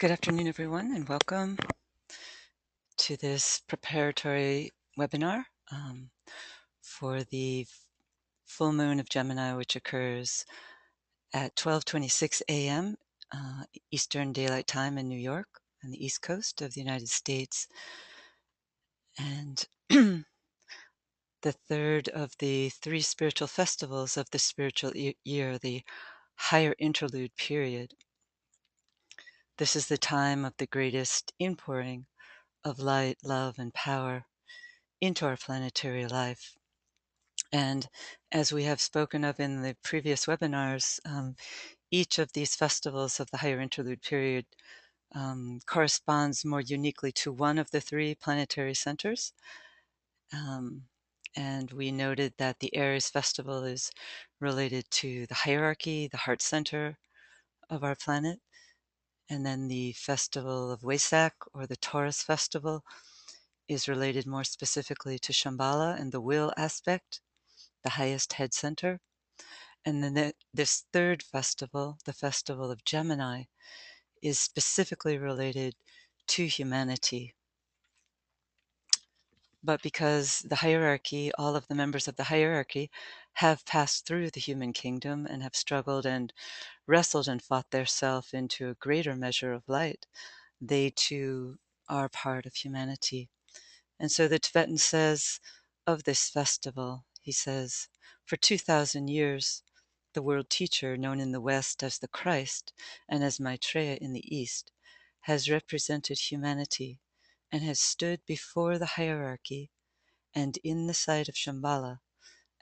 Good afternoon, everyone, and welcome to this preparatory webinar for the full moon of Gemini, which occurs at 12:26 a.m. Eastern Daylight Time in New York on the East Coast of the United States, and the third of the three spiritual festivals of the spiritual year, the higher interlude period. This is the time of the greatest inpouring of light, love, and power into our planetary life. And as we have spoken of in the previous webinars, each of these festivals of the higher interlude period corresponds more uniquely to one of the three planetary centers. And we noted that the Aries festival is related to the hierarchy, the heart center of our planet. And then the festival of Wesak, or the Taurus festival, is related more specifically to Shambhala and the will aspect, the highest head center. And then this third festival, the festival of Gemini, is specifically related to humanity. But because the hierarchy, all of the members of the hierarchy, have passed through the human kingdom and have struggled and wrestled and fought their self into a greater measure of light, they too are part of humanity. And so the Tibetan says of this festival, he says, for 2,000 years, the world teacher, known in the West as the Christ and as Maitreya in the East, has represented humanity and has stood before the hierarchy and in the sight of Shambhala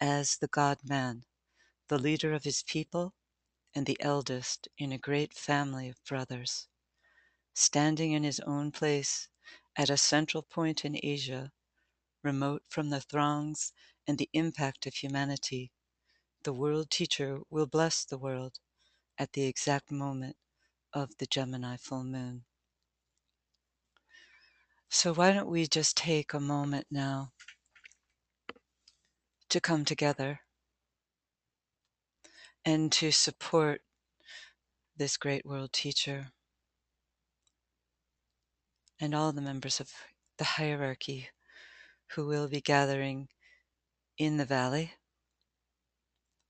as the God-man, the leader of his people and the eldest in a great family of brothers. Standing in his own place at a central point in Asia, remote from the throngs and the impact of humanity, the world teacher will bless the world at the exact moment of the Gemini full moon. So why don't we just take a moment now to come together and to support this great world teacher and all the members of the hierarchy who will be gathering in the valley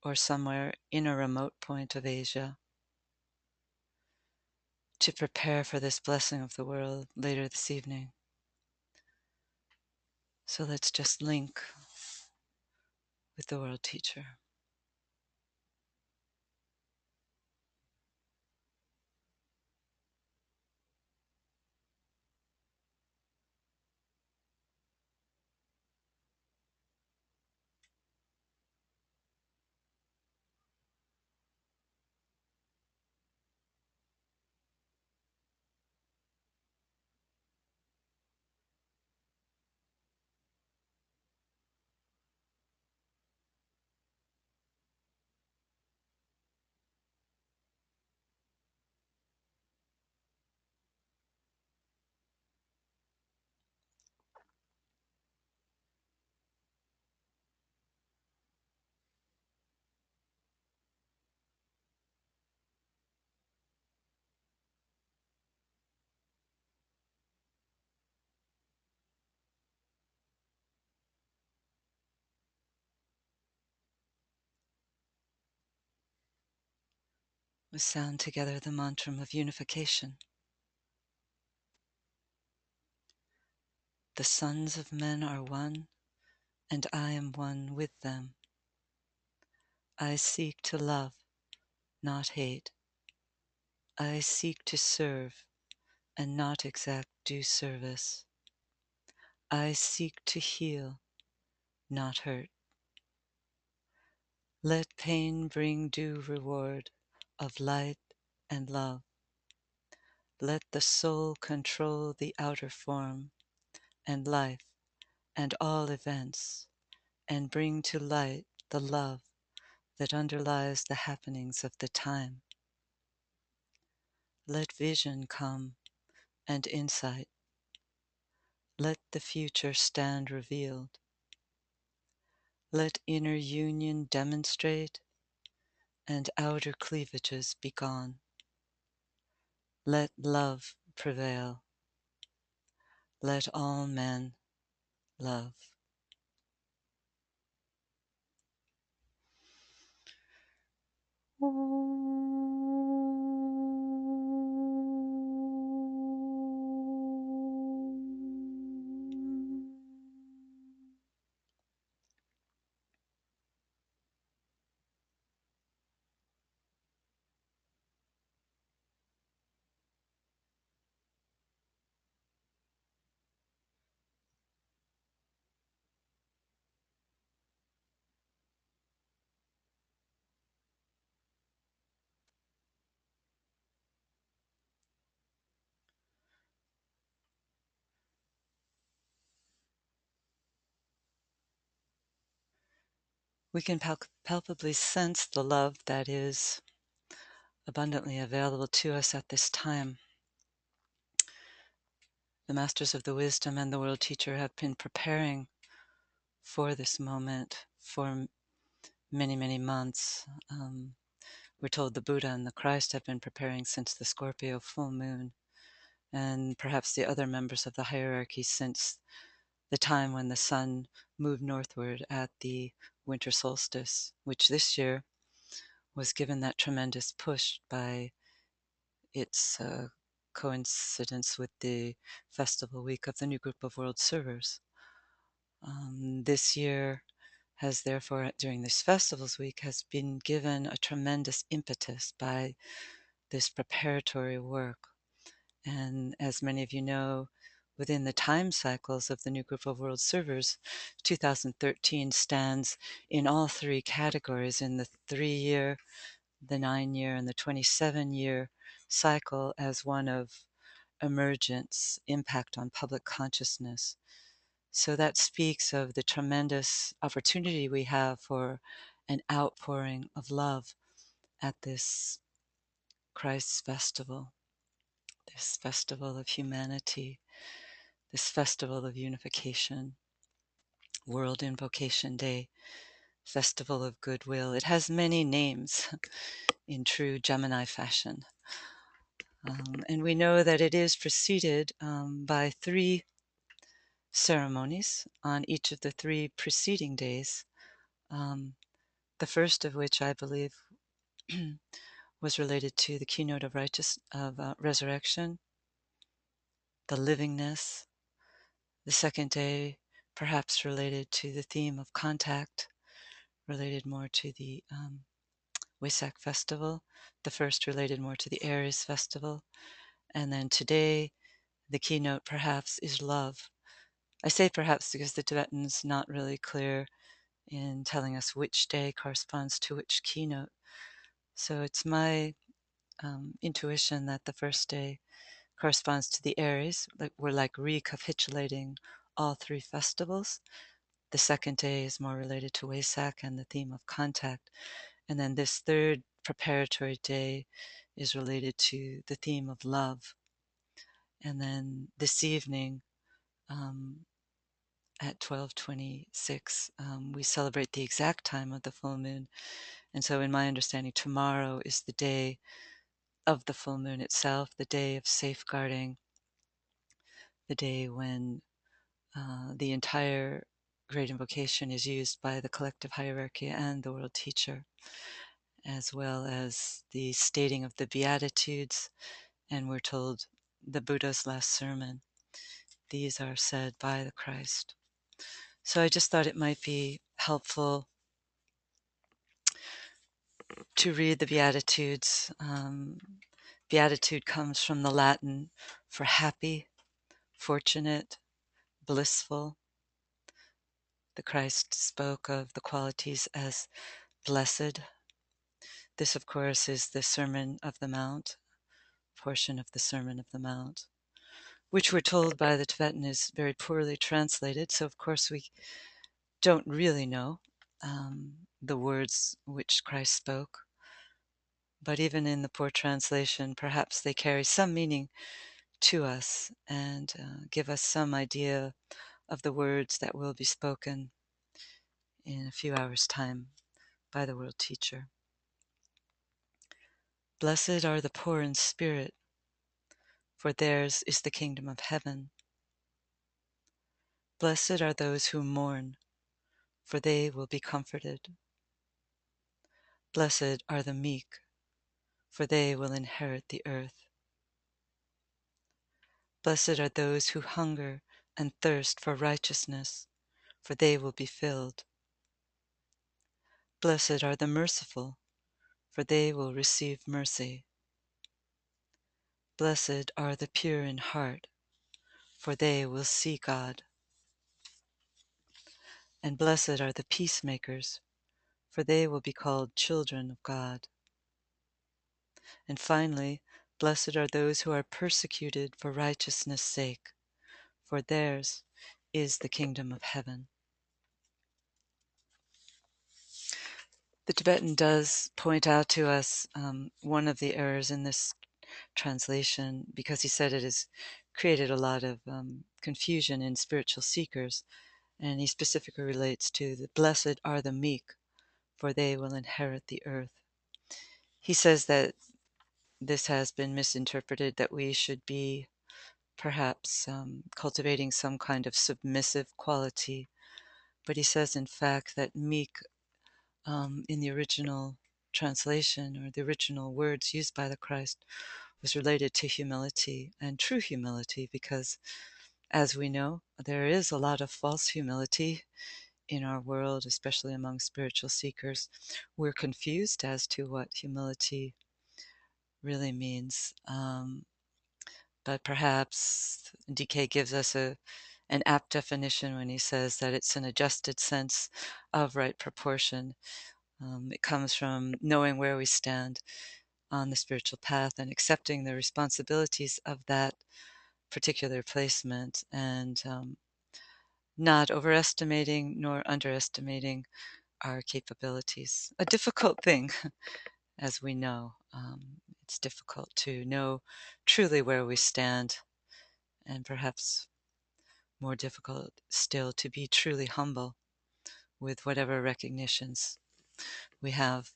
or somewhere in a remote point of Asia to prepare for this blessing of the world later this evening. So let's just link with the world teacher. We sound together the mantra of unification. The sons of men are one, and I am one with them. I seek to love, not hate. I seek to serve, and not exact due service. I seek to heal, not hurt. Let pain bring due reward of light and love. Let the soul control the outer form and life and all events, and bring to light the love that underlies the happenings of the time. Let vision come and insight. Let the future stand revealed. Let inner union demonstrate and outer cleavages be gone. Let love prevail. Let all men love. We can palpably sense the love that is abundantly available to us at this time. The Masters of the Wisdom and the World Teacher have been preparing for this moment for many, many months. We're told the Buddha and the Christ have been preparing since the Scorpio full moon, and perhaps the other members of the hierarchy since the time when the sun moved northward at the winter solstice, which this year was given that tremendous push by its coincidence with the festival week of the new group of world servers. This year has therefore, during this festivals week, has been given a tremendous impetus by this preparatory work. And as many of you know, within the time cycles of the new group of world servers, 2013 stands in all three categories, in the 3-year, the 9-year, and the 27-year cycle, as one of emergence, impact on public consciousness. So that speaks of the tremendous opportunity we have for an outpouring of love at this Christ's festival, this festival of humanity, this festival of unification, World Invocation Day, Festival of Goodwill. It has many names in true Gemini fashion. And we know that it is preceded by 3 ceremonies on each of the 3 preceding days. The first of which I believe was related to the keynote of resurrection, the livingness. The second day perhaps related to the theme of contact, related more to the Wesak festival. The first related more to the Aries festival. And then today, the keynote perhaps is love. I say perhaps because the Tibetan's not really clear in telling us which day corresponds to which keynote. So it's my intuition that the first day corresponds to the Aries. Like we're like recapitulating all 3 festivals. The second day is more related to Wesak and the theme of contact. And then this third preparatory day is related to the theme of love. And then this evening at 12:26, we celebrate the exact time of the full moon. And so in my understanding, tomorrow is the day of the full moon itself, the day of safeguarding, the day when the entire great invocation is used by the collective hierarchy and the world teacher, as well as the stating of the Beatitudes, and we're told the Buddha's last sermon. These are said by the Christ. So I just thought it might be helpful to read the Beatitudes. Beatitude comes from the Latin for happy, fortunate, blissful. The Christ spoke of the qualities as blessed. This, of course, is the Sermon of the Mount, portion of the Sermon of the Mount, which we're told by the Tibetan is very poorly translated. So, of course, we don't really know the words which Christ spoke. But even in the poor translation, perhaps they carry some meaning to us and give us some idea of the words that will be spoken in a few hours' time by the world teacher. Blessed are the poor in spirit, for theirs is the kingdom of heaven. Blessed are those who mourn, for they will be comforted. Blessed are the meek, for they will inherit the earth. Blessed are those who hunger and thirst for righteousness, for they will be filled. Blessed are the merciful, for they will receive mercy. Blessed are the pure in heart, for they will see God. And blessed are the peacemakers, for they will be called children of God. And finally, blessed are those who are persecuted for righteousness' sake, for theirs is the kingdom of heaven. The Tibetan does point out to us one of the errors in this translation, because he said it has created a lot of confusion in spiritual seekers, and he specifically relates to the blessed are the meek, for they will inherit the earth. He says that this has been misinterpreted, that we should be perhaps cultivating some kind of submissive quality, but he says in fact that meek in the original translation, or the original words used by the Christ, was related to humility, and true humility, because as we know, there is a lot of false humility in our world, especially among spiritual seekers. We're confused as to what humility really means. But perhaps DK gives us an apt definition when he says that it's an adjusted sense of right proportion. It comes from knowing where we stand on the spiritual path and accepting the responsibilities of that particular placement, and not overestimating nor underestimating our capabilities. A difficult thing, as we know. It's difficult to know truly where we stand, and perhaps more difficult still to be truly humble with whatever recognitions we have.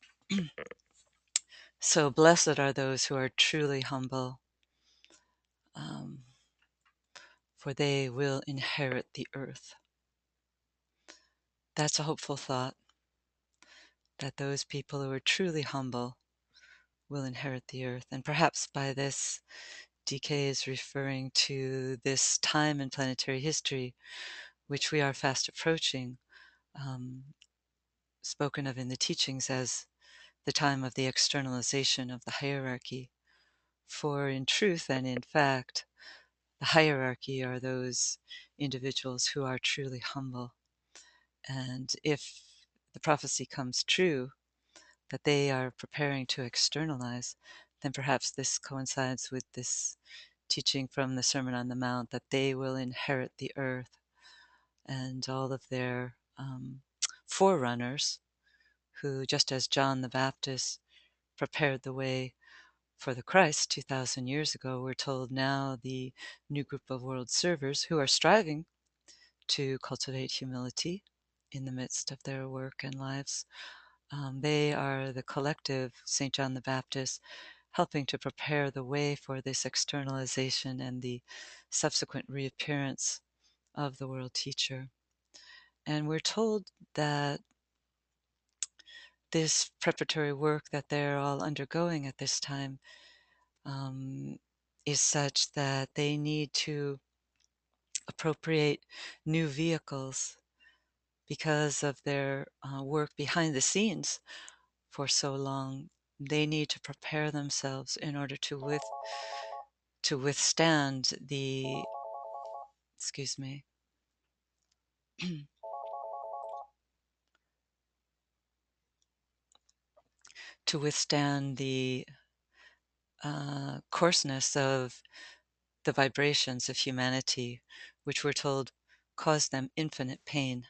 So blessed are those who are truly humble, for they will inherit the earth. That's a hopeful thought, that those people who are truly humble will inherit the earth. And perhaps by this, DK is referring to this time in planetary history, which we are fast approaching, spoken of in the teachings as the time of the externalization of the hierarchy. For in truth and in fact, the hierarchy are those individuals who are truly humble. And if the prophecy comes true, that they are preparing to externalize, then perhaps this coincides with this teaching from the Sermon on the Mount, that they will inherit the earth, and all of their forerunners, who, just as John the Baptist prepared the way for the Christ 2,000 years ago, we're told now the new group of world servers who are striving to cultivate humility in the midst of their work and lives. They are the collective St. John the Baptist, helping to prepare the way for this externalization and the subsequent reappearance of the world teacher. And we're told that this preparatory work that they're all undergoing at this time is such that they need to appropriate new vehicles because of their work behind the scenes for so long. They need to prepare themselves in order to withstand the, excuse me, to withstand the coarseness of the vibrations of humanity, which we're told cause them infinite pain.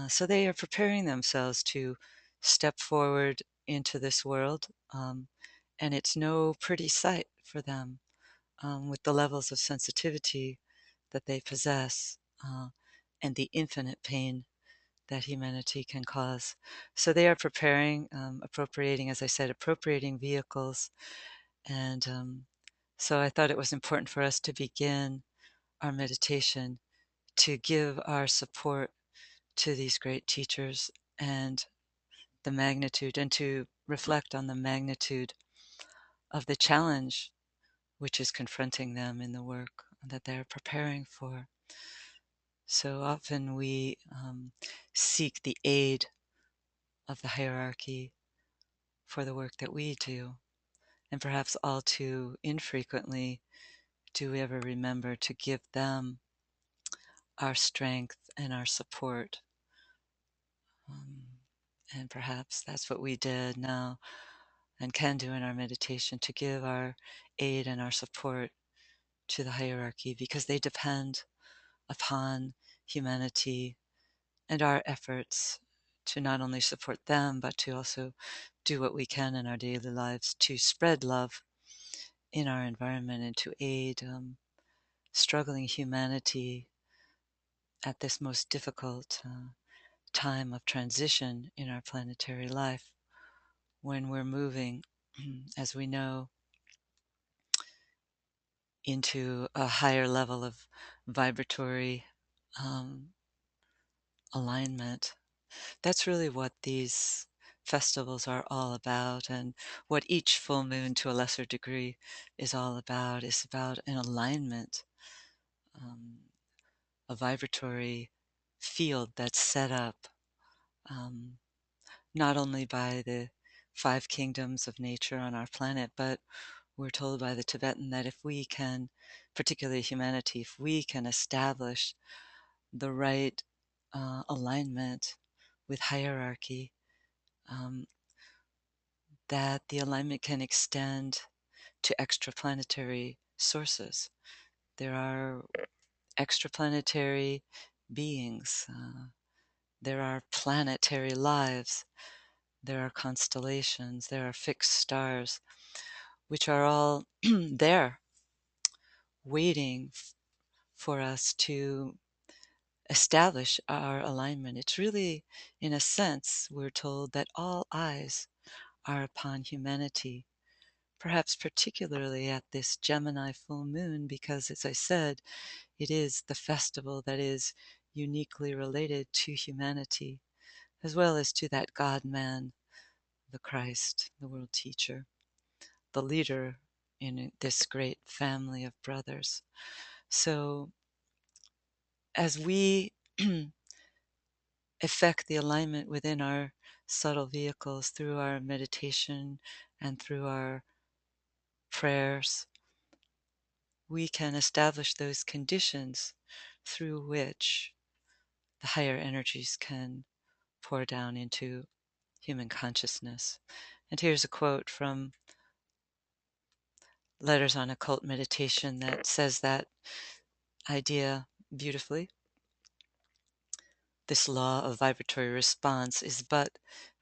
So they are preparing themselves to step forward into this world, and it's no pretty sight for them, with the levels of sensitivity that they possess, and the infinite pain that humanity can cause. So they are preparing, appropriating, as I said, appropriating vehicles, and So I thought it was important for us to begin our meditation to give our support to these great teachers and the magnitude, and to reflect on the magnitude of the challenge which is confronting them in the work that they're preparing for. So often we seek the aid of the hierarchy for the work that we do, and perhaps all too infrequently do we ever remember to give them our strength and our support. And perhaps that's what we did now and can do in our meditation, to give our aid and our support to the hierarchy, because they depend upon humanity and our efforts to not only support them, but to also do what we can in our daily lives to spread love in our environment and to aid struggling humanity at this most difficult time of transition in our planetary life, when we're moving, as we know, into a higher level of vibratory um, alignment. That's really what these festivals are all about, and what each full moon to a lesser degree is all about, is about an alignment, um, a vibratory field that's set up um, not only by the five kingdoms of nature on our planet, but we're told by the Tibetan that if we can, particularly humanity, if we can establish the right alignment with hierarchy, um, that the alignment can extend to extraplanetary sources. There are extraplanetary beings. There are planetary lives. There are constellations. There are fixed stars, which are all there waiting for us to establish our alignment. It's really, in a sense, we're told that all eyes are upon humanity, perhaps particularly at this Gemini full moon, because, as I said, it is the festival that is uniquely related to humanity, as well as to that God-man, the Christ, the world teacher, the leader in this great family of brothers. So as we effect the alignment within our subtle vehicles through our meditation and through our prayers, we can establish those conditions through which the higher energies can pour down into human consciousness. And here's a quote from Letters on Occult Meditation that says that idea beautifully. This law of vibratory response is but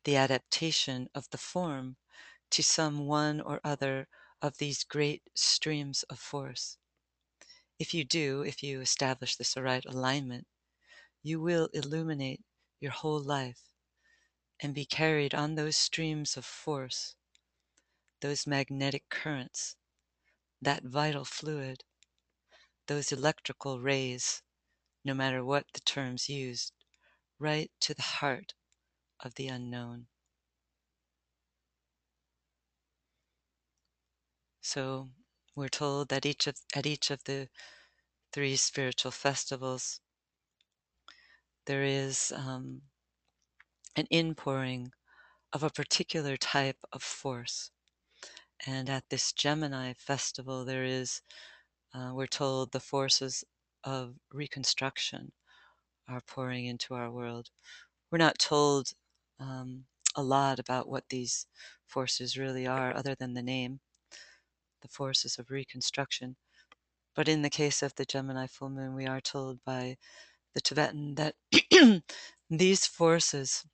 the adaptation of the form to some one or other of these great streams of force. If you establish this right alignment, you will illuminate your whole life and be carried on those streams of force, those magnetic currents, that vital fluid, those electrical rays, no matter what the terms used, right to the heart of the unknown. So we're told that at each of the three spiritual festivals, there is an inpouring of a particular type of force. And at this Gemini festival, there is, we're told, the forces of reconstruction are pouring into our world. We're not told a lot about what these forces really are, other than the name, the forces of reconstruction. But in the case of the Gemini full moon, we are told by the Tibetan that these forces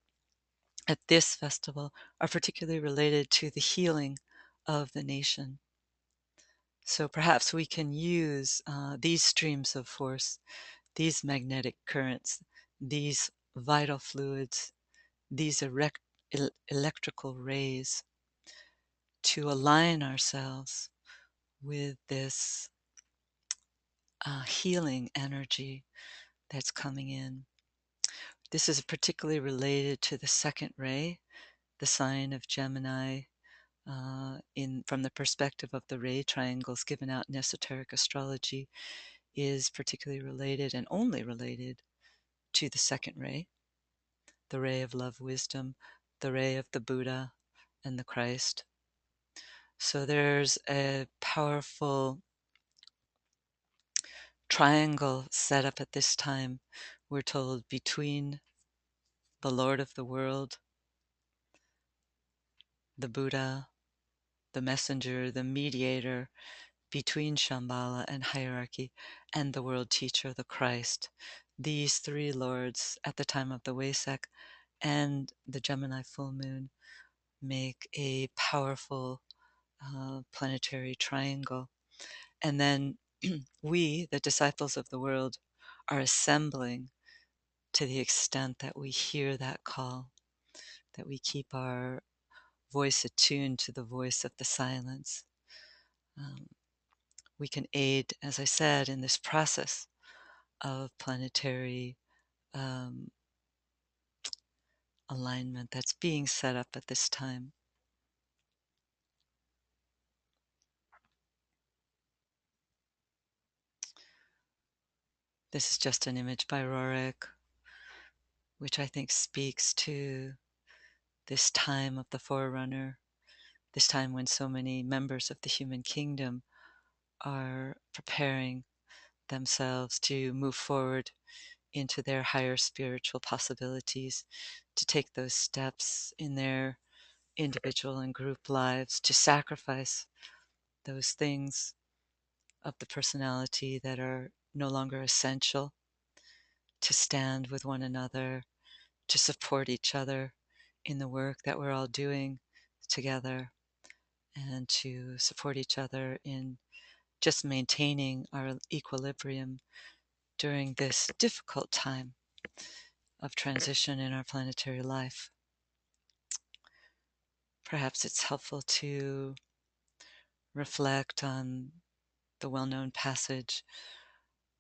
at this festival are particularly related to the healing of the nation. So perhaps we can use these streams of force, these magnetic currents, these vital fluids, these electrical rays, to align ourselves with this healing energy that's coming in. This is particularly related to the second ray, the sign of Gemini, from the perspective of the ray triangles given out in esoteric astrology, is particularly related and only related to the second ray, the ray of love, wisdom, the ray of the Buddha and the Christ. So there's a powerful triangle set up at this time, we're told, between the Lord of the world, the Buddha, the messenger, the mediator between Shambhala and hierarchy, and the world teacher, the Christ. These three lords at the time of the Wesak and the Gemini full moon make a powerful planetary triangle. And then we, the disciples of the world, are assembling to the extent that we hear that call, that we keep our voice attuned to the voice of the silence. We can aid, as I said, in this process of planetary um, alignment that's being set up at this time. This is just an image by Rorik, which I think speaks to this time of the Forerunner, this time when so many members of the human kingdom are preparing themselves to move forward into their higher spiritual possibilities, to take those steps in their individual and group lives, to sacrifice those things of the personality that are no longer essential, to stand with one another, to support each other in the work that we're all doing together, and to support each other in just maintaining our equilibrium during this difficult time of transition in our planetary life. Perhaps it's helpful to reflect on the well-known passage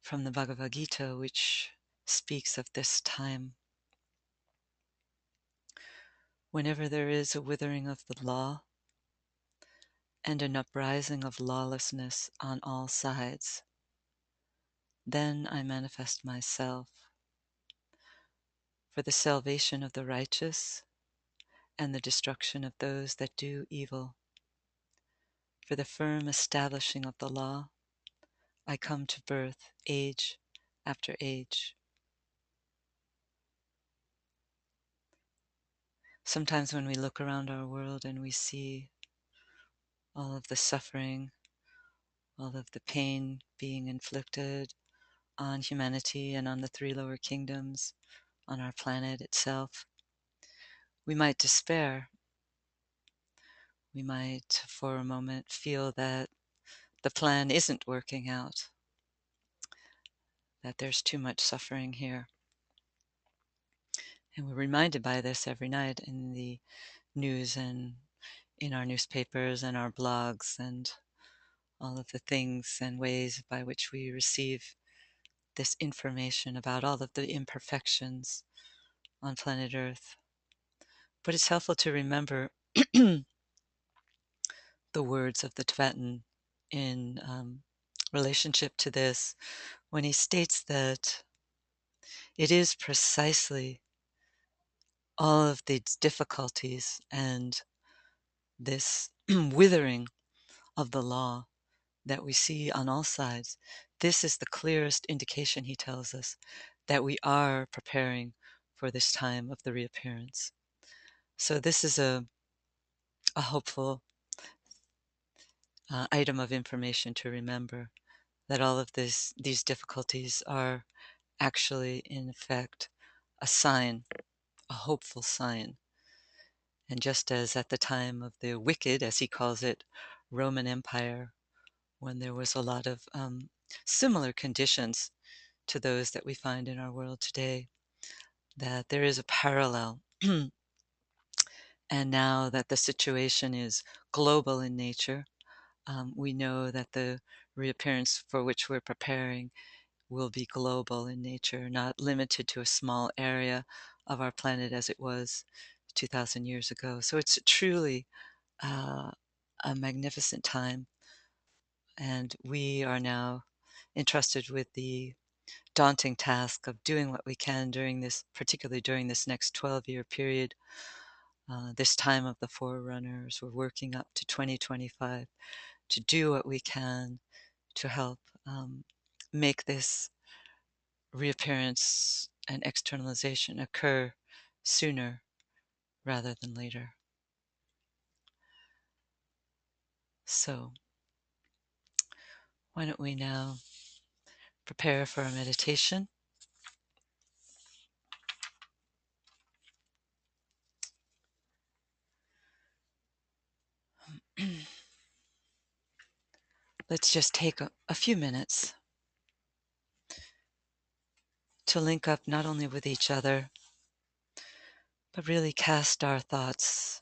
from the Bhagavad Gita, which speaks of this time. Whenever there is a withering of the law and an uprising of lawlessness on all sides, then I manifest myself for the salvation of the righteous and the destruction of those that do evil. For the firm establishing of the law, I come to birth age after age. Sometimes when we look around our world and we see all of the suffering, all of the pain being inflicted on humanity and on the three lower kingdoms, on our planet itself, we might despair. We might, for a moment, feel that the plan isn't working out, that there's too much suffering here. And we're reminded by this every night in the news and in our newspapers and our blogs and all of the things and ways by which we receive this information about all of the imperfections on planet Earth. But it's helpful to remember the words of the Tibetan in relationship to this, when he states that it is precisely all of these difficulties and this withering of the law that we see on all sides. This is the clearest indication, he tells us, that we are preparing for this time of the reappearance. So this is a hopeful item of information to remember, that all of these difficulties are actually, in effect, a sign, a hopeful sign. And just as at the time of the wicked, as he calls it, Roman Empire, when there was a lot of similar conditions to those that we find in our world today, that there is a parallel. And now that the situation is global in nature, We know that the reappearance for which we're preparing will be global in nature, not limited to a small area of our planet as it was 2,000 years ago. So it's truly a magnificent time. And we are now entrusted with the daunting task of doing what we can during this, particularly during this next 12-year period, this time of the forerunners. We're working up to 2025 to do what we can to help make this reappearance and externalization occur sooner rather than later. So, why don't we now prepare for our meditation? Let's just take a few minutes to link up not only with each other, but really cast our thoughts,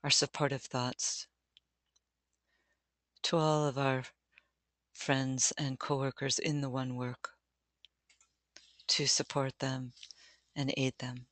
our supportive thoughts, to all of our friends and coworkers in the One Work, to support them and aid them.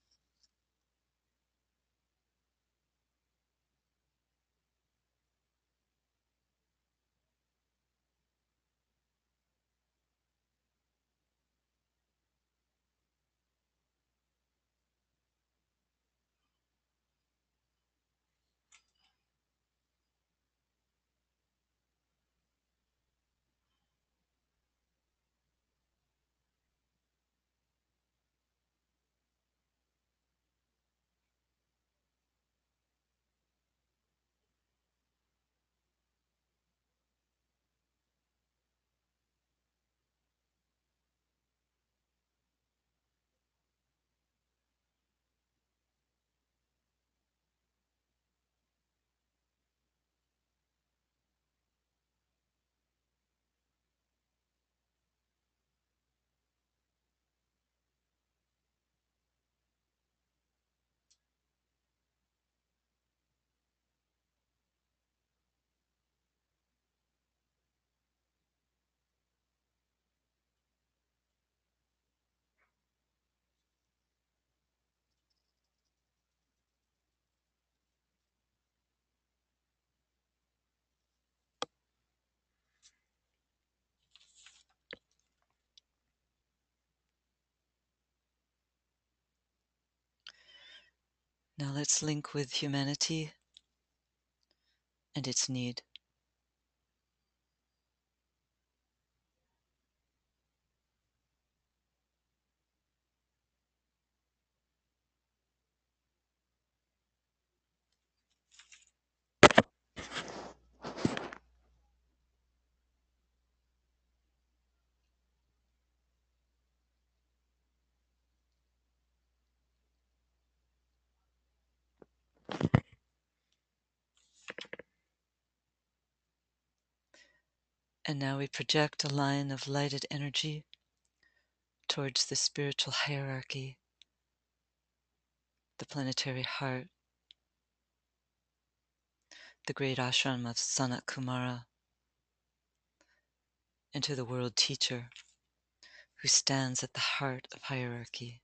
Now let's link with humanity and its need. And now we project a line of lighted energy towards the spiritual hierarchy, the planetary heart, the great ashram of Sanat Kumara, into the world teacher who stands at the heart of hierarchy.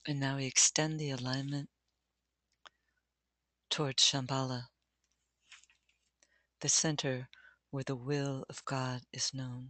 And now we extend the alignment towards Shambhala, the center where the will of God is known.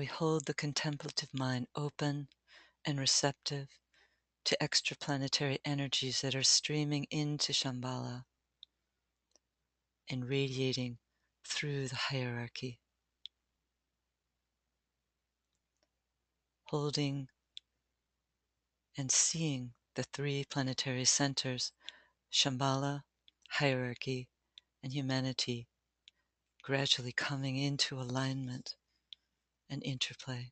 we hold the contemplative mind open and receptive to extraplanetary energies that are streaming into Shambhala and radiating through the hierarchy, holding and seeing the three planetary centers, Shambhala, hierarchy, and humanity, gradually coming into alignment and interplay.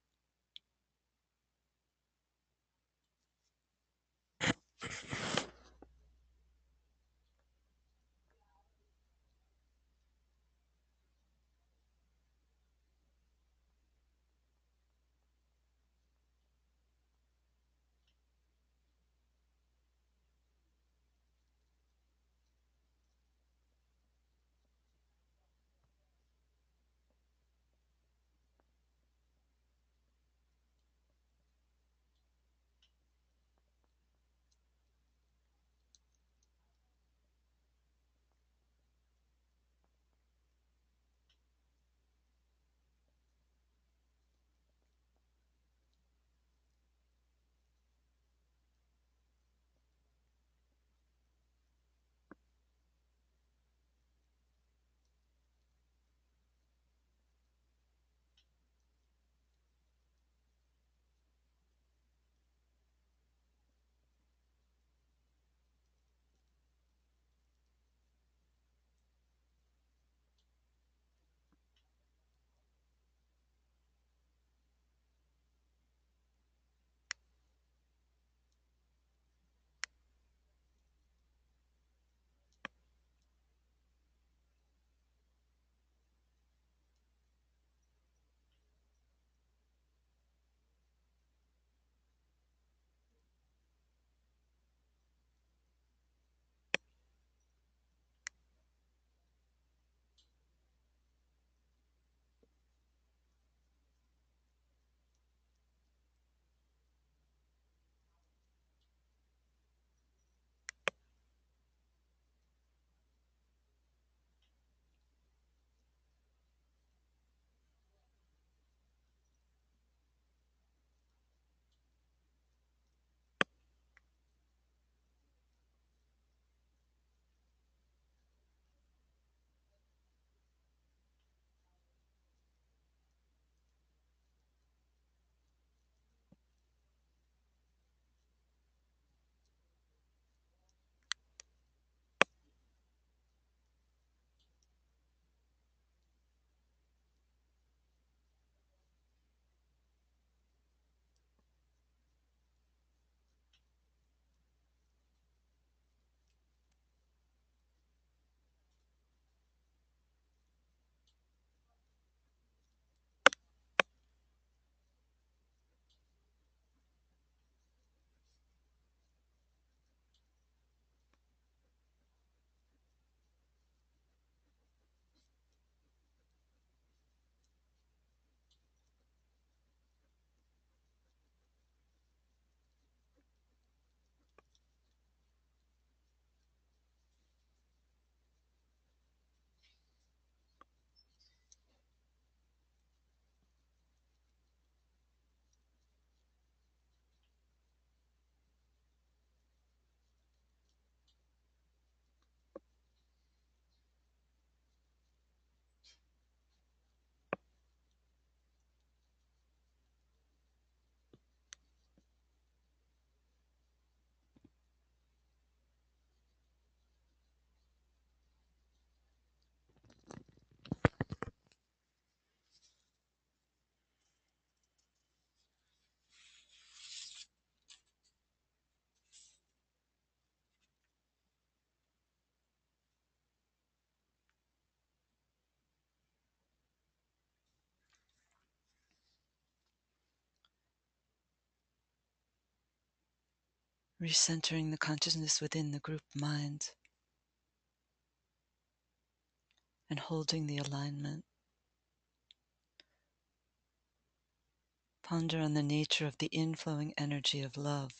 Recentering the consciousness within the group mind and holding the alignment. Ponder on the nature of the inflowing energy of love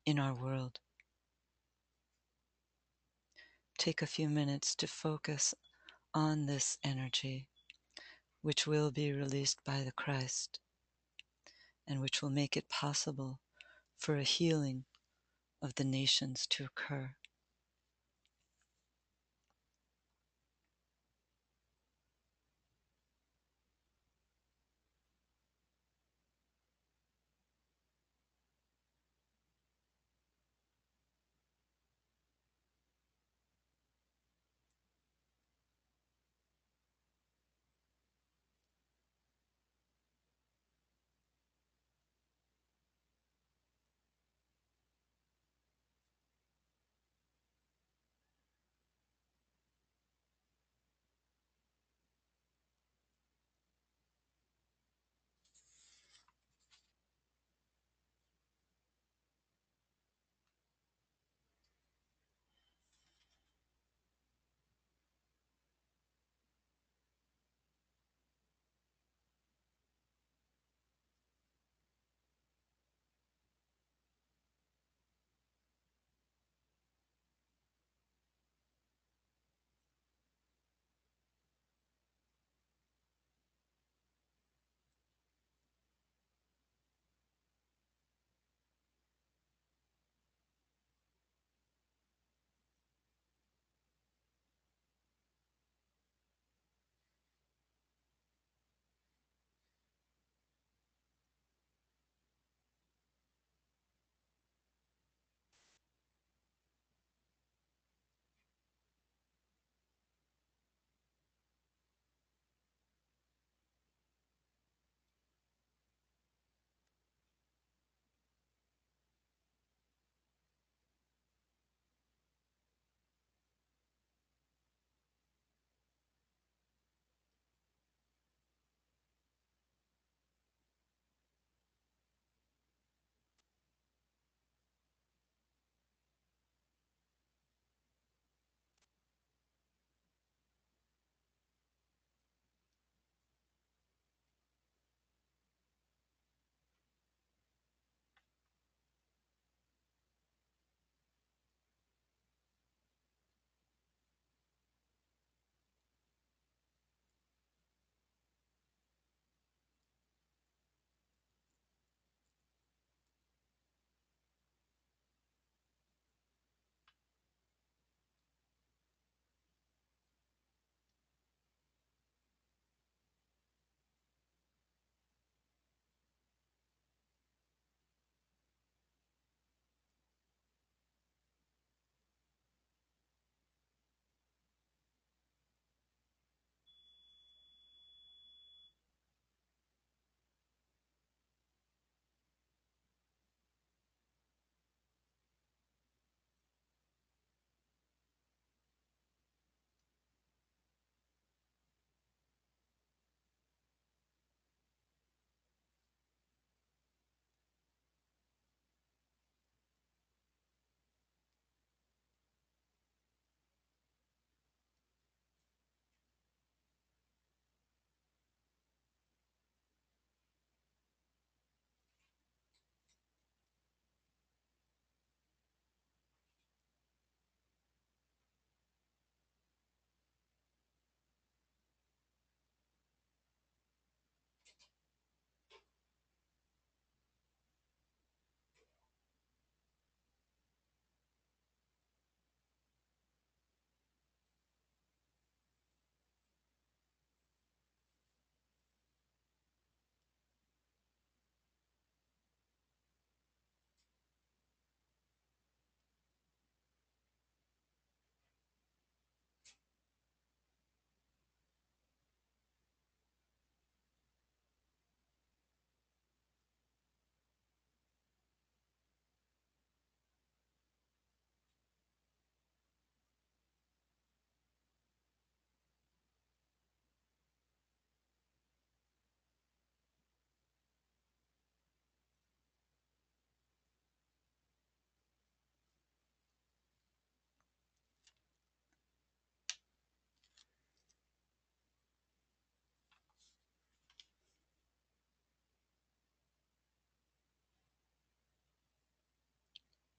in our world. Take a few minutes to focus on this energy, which will be released by the Christ. and which will make it possible for a healing of the nations to occur.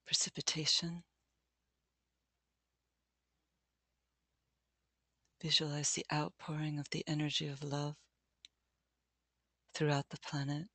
Precipitation. Visualize the outpouring of the energy of love throughout the planet,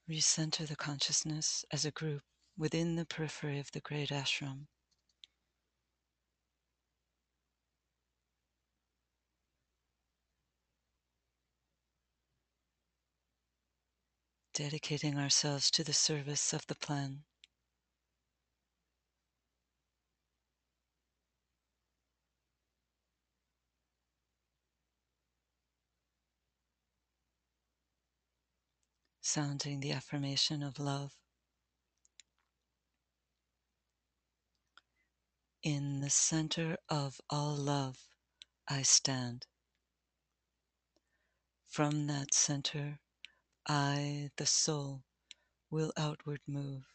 Recenter the consciousness as a group within the periphery of the great ashram. Dedicating ourselves to the service of the plan. Sounding the affirmation of love. In the center of all love, I stand. From that center, I, the soul, will outward move.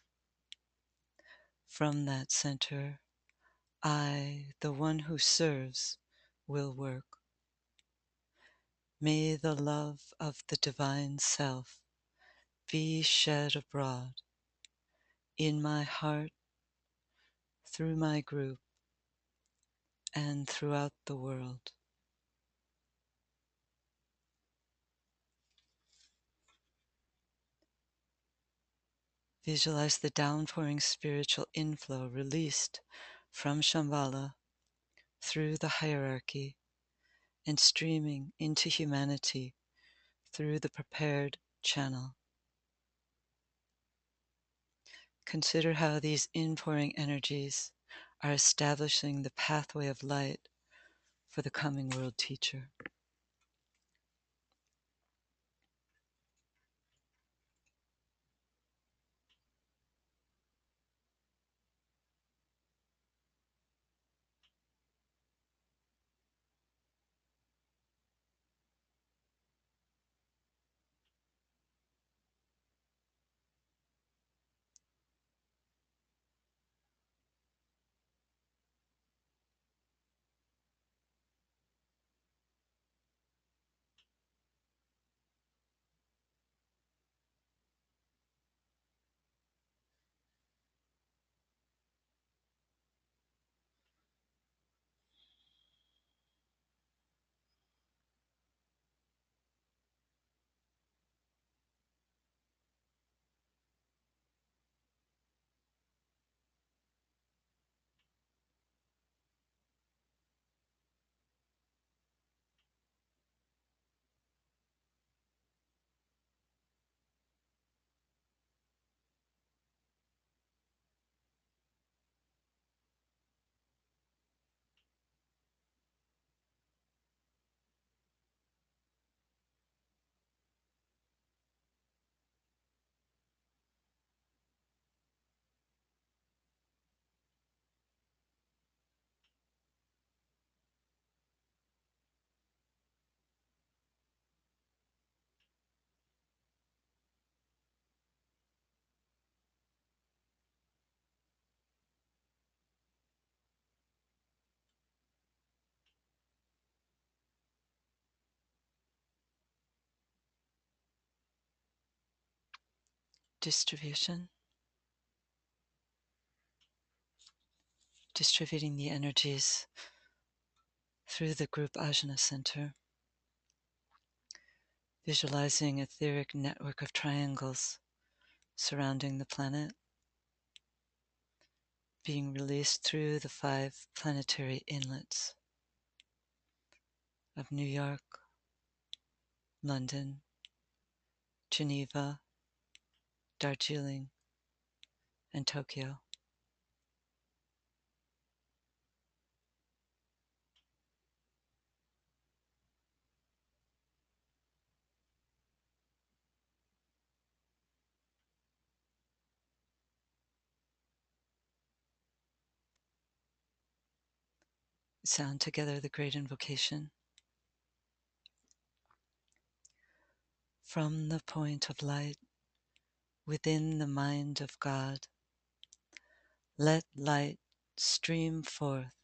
From that center, I, the one who serves, will work. May the love of the divine self be shed abroad in my heart, through my group, and throughout the world. Visualize the downpouring spiritual inflow released from Shambhala through the hierarchy and streaming into humanity through the prepared channel. Consider how these inpouring energies are establishing the pathway of light for the coming world teacher. Distribution. Distributing the energies through the group Ajna center. Visualizing an etheric network of triangles surrounding the planet, being released through the 5 planetary inlets of New York, London, Geneva, Darjeeling, and Tokyo. Sound together the great invocation. From the point of light within the mind of God, let light stream forth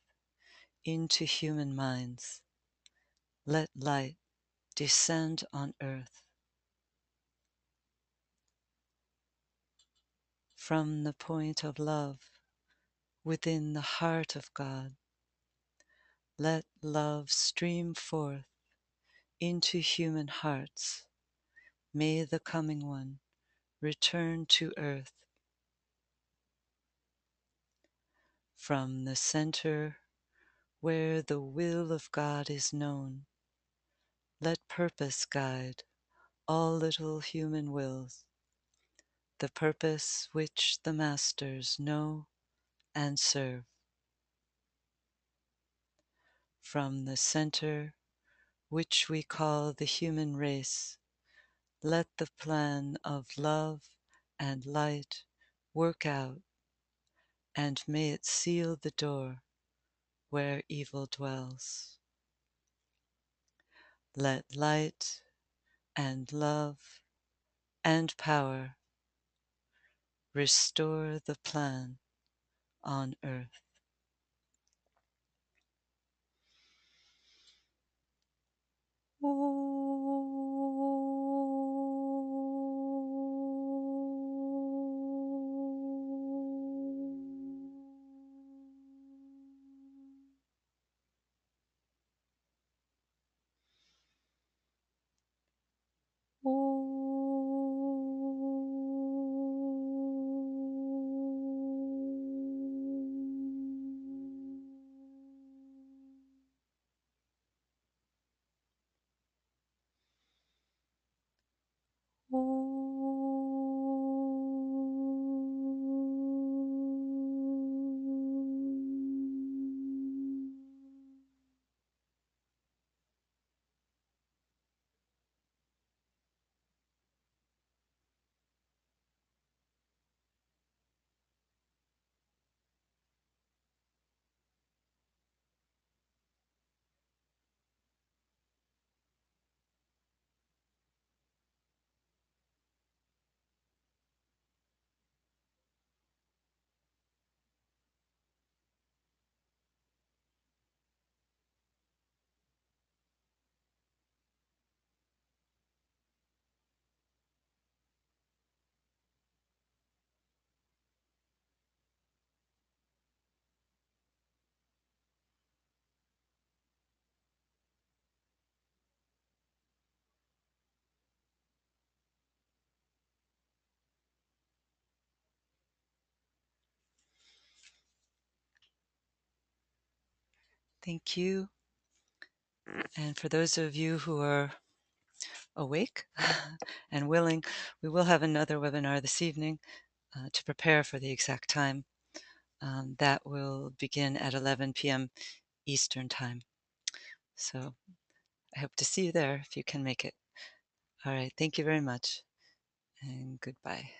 into human minds. Let light descend on earth. From the point of love within the heart of God, let love stream forth into human hearts. May the coming one return to earth. From the center where the will of God is known, let purpose guide all little human wills, the purpose which the masters know and serve. From the center which we call the human race, let the plan of love and light work out, and may it seal the door where evil dwells. Let light and love and power restore the plan on earth. Thank you. And for those of you who are awake and willing, we will have another webinar this evening to prepare for the exact time. That will begin at 11 p.m. Eastern Time. So I hope to see you there if you can make it. All right. Thank you very much, and goodbye.